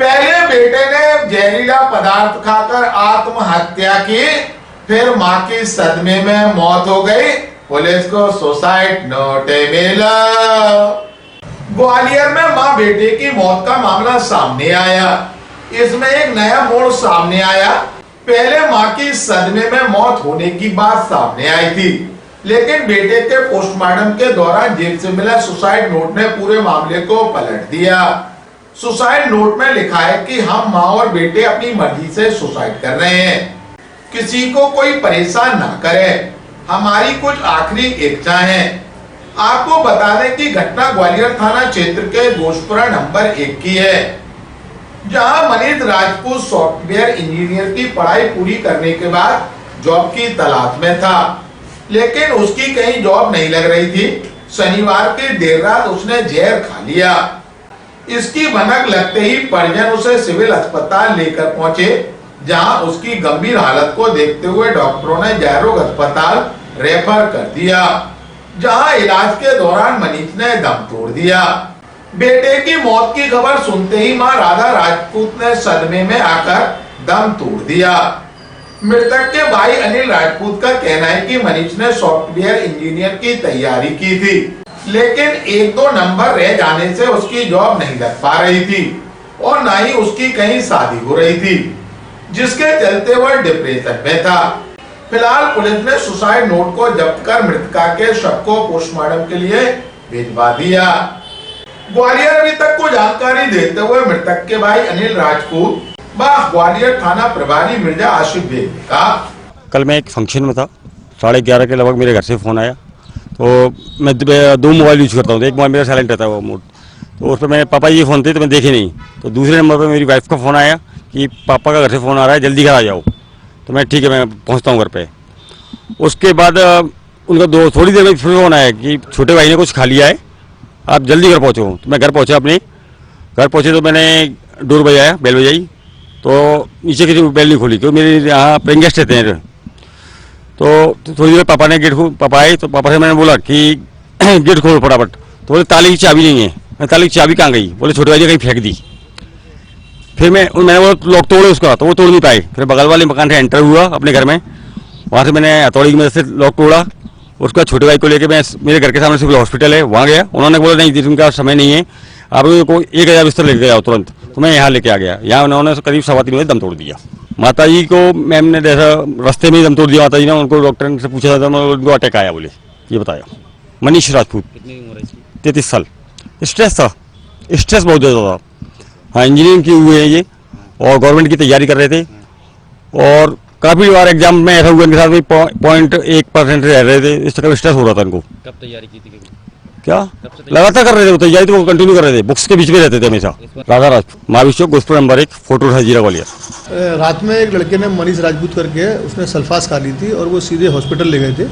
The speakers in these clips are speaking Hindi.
पहले बेटे ने जहरीला पदार्थ खाकर आत्महत्या की, फिर मां की सदमे में मौत हो गई। पुलिस को सुसाइड नोट मिला। ग्वालियर में मां बेटे की मौत का मामला सामने आया। इसमें एक नया मोड़ सामने आया। पहले मां की सदमे में मौत होने की बात सामने आई थी, लेकिन बेटे के पोस्टमार्टम के दौरान जेल से मिला सुसाइड नोट ने पूरे मामले को पलट दिया। सुसाइड नोट में लिखा है कि हम मां और बेटे अपनी मर्जी से सुसाइड कर रहे हैं, किसी को कोई परेशान ना करे, हमारी कुछ आखिरी इच्छा है। आपको बता दें कि घटना ग्वालियर थाना क्षेत्र के घोषपुरा नंबर 1 की है, जहां मनीष राजपूत सॉफ्टवेयर इंजीनियर की पढ़ाई पूरी करने के बाद जॉब की तलाश में था, लेकिन उसकी कहीं जॉब नहीं लग रही थी। शनिवार की देर रात उसने जहर खा लिया। इसकी भनक लगते ही परिजन उसे सिविल अस्पताल लेकर पहुंचे, जहां उसकी गंभीर हालत को देखते हुए डॉक्टरों ने जयरोग अस्पताल रेफर कर दिया, जहां इलाज के दौरान मनीष ने दम तोड़ दिया। बेटे की मौत की खबर सुनते ही मां राधा राजपूत ने सदमे में आकर दम तोड़ दिया। मृतक के भाई अनिल राजपूत का कहना है कि मनीष ने सॉफ्टवेयर इंजीनियर की तैयारी की थी, लेकिन 1-2 नंबर रह जाने से उसकी जॉब नहीं लग पा रही थी और न ही उसकी कहीं शादी हो रही थी, जिसके चलते वह डिप्रेशन में था। फिलहाल पुलिस ने सुसाइड नोट को जब्त कर मृतका के शव को पोस्टमार्टम के लिए भिजवा दिया। ग्वालियर अभी तक को जानकारी देते हुए मृतक के भाई अनिल राजपूत व ग्वालियर थाना प्रभारी मिर्जा आशिफ बेग ने कहा, कल मैं एक फंक्शन में था, 11:30 के लगभग मेरे घर से फ़ोन आया। तो मैं 2 मोबाइल यूज करता हूँ, एक मोबाइल मेरा साइलेंट रहता है वो मोड, तो उस पर मेरे पापा जी फ़ोन थे तो मैं देखे नहीं। तो दूसरे नंबर पर मेरी वाइफ का फ़ोन आया कि पापा का घर से फ़ोन आ रहा है, जल्दी घर आ जाओ। तो मैं ठीक है, मैं पहुँचता हूँ घर पे। उसके बाद उनका थोड़ी देर में फिर फ़ोन आया कि छोटे भाई ने कुछ खा लिया है, आप जल्दी घर पहुँचो। तो मैं घर पहुँचा, अपने घर पहुँचे तो मैंने डोर बजाया, बेल बजाई, तो नीचे की बेल नहीं खोली, क्योंकि मेरे यहाँ पेइंग गेस्ट रहते हैं। तो थोड़ी देर पापा ने पापा आए तो पापा से मैंने बोला कि गेट खोलो फटाफट। तो बोले ताले की चाबी नहीं है। मैं ताले की चाबी कहाँ गई? बोले छोटे भाई ने कहीं फेंक दी। फिर मैंने बोला लॉक तोड़ो उसका, तो वो तोड़ नहीं पाए। फिर बगल वाले मकान से एंटर हुआ अपने घर में, वहाँ से मैंने हथौड़ी की मदद से लॉक तोड़ा। उसका छोटे भाई को लेकर मैं मेरे घर के सामने सिविल हॉस्पिटल है वहाँ गया। उन्होंने बोला नहीं उनका समय नहीं है, आप को 1000 बिस्तर लेके जाओ तुरंत। तो मैं यहाँ लेके आ गया। यहाँ उन्होंने करीब 3:15 बजे दम तोड़ दिया। माता जी को मैम ने जैसा रास्ते में ही दम तोड़ दिया। माता जी ने उनको डॉक्टर से पूछा था, उनको अटैक आया बोले, ये बताया। मनीष राजपूत, 33 साल। स्ट्रेस था, स्ट्रेस बहुत ज़्यादा था। हाँ, इंजीनियरिंग किए हुए हैं ये और गवर्नमेंट की तैयारी कर रहे थे, और काफ़ी बार एग्जाम में ऐसा हुआ इनके साथ में 0.1% रह रहे थे। इस तरह स्ट्रेस हो रहा था इनको। कब तैयारी की थी? क्या लगातार कर रहे थे तैयारी, तो कंटिन्यू कर रहे थे, बुक्स के बीच में रहते थे हमेशा। राधा राजपूत, महावीर चौक, घोषपुरा नंबर 1, फोटो हजीरा ग्वालियर। रात में एक लड़के ने मनीष राजपूत करके उसने सल्फास खा ली थी और वो सीधे हॉस्पिटल ले गए थे।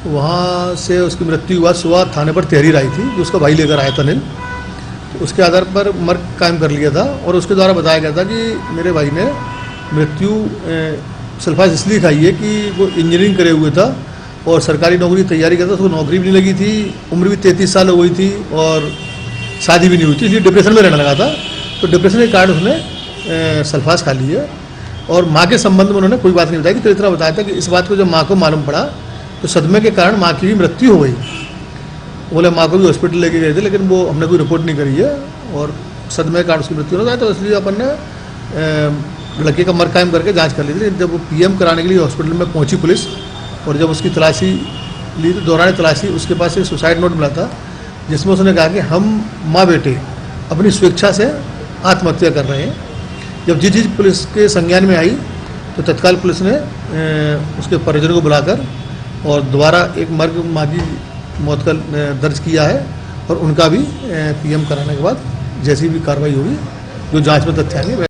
वहाँ से उसकी मृत्यु हुआ। सुबह थाने पर तहरीर आई थी जो उसका भाई लेकर आया था अनिल। तो उसके आधार पर मर्ग कायम कर लिया था और उसके द्वारा बताया गया था कि मेरे भाई ने मृत्यु सल्फास इसलिए खाई है कि वो इंजीनियरिंग करे हुए था और सरकारी नौकरी की तैयारी करता था। उसको नौकरी भी नहीं लगी थी, उम्र भी 33 साल हो गई थी और शादी भी नहीं हुई थी, इसलिए डिप्रेशन में रहने लगा था। तो डिप्रेशन के कारण उसने सल्फास खा ली है। और माँ के संबंध में उन्होंने कोई बात नहीं बताई कि तो इतना बताया था कि इस बात को जब माँ को मालूम पड़ा तो सदमे के कारण माँ की भी मृत्यु हो गई। बोले माँ को भी हॉस्पिटल लेके गए थे, लेकिन वो हमने कोई रिपोर्ट नहीं करी है और सदमे के कारण उसकी मृत्यु हो गई। तो इसलिए अपन ने लड़के का मर्ग कायम करके जाँच कर ली थी। जब वो PM कराने के लिए हॉस्पिटल में पहुँची पुलिस, और जब उसकी तलाशी ली तो दौरान तलाशी उसके पास एक सुसाइड नोट मिला था, जिसमें उसने कहा कि हम माँ बेटे अपनी स्वेच्छा से आत्महत्या कर रहे हैं। जब जिस चीज़ पुलिस के संज्ञान में आई तो तत्काल पुलिस ने उसके परिजनों को बुलाकर और दोबारा एक मर्ग माँ की मौत का दर्ज किया है और उनका भी PM कराने के बाद जैसी भी कार्रवाई होगी, जो जाँच में तथ्य आएंगे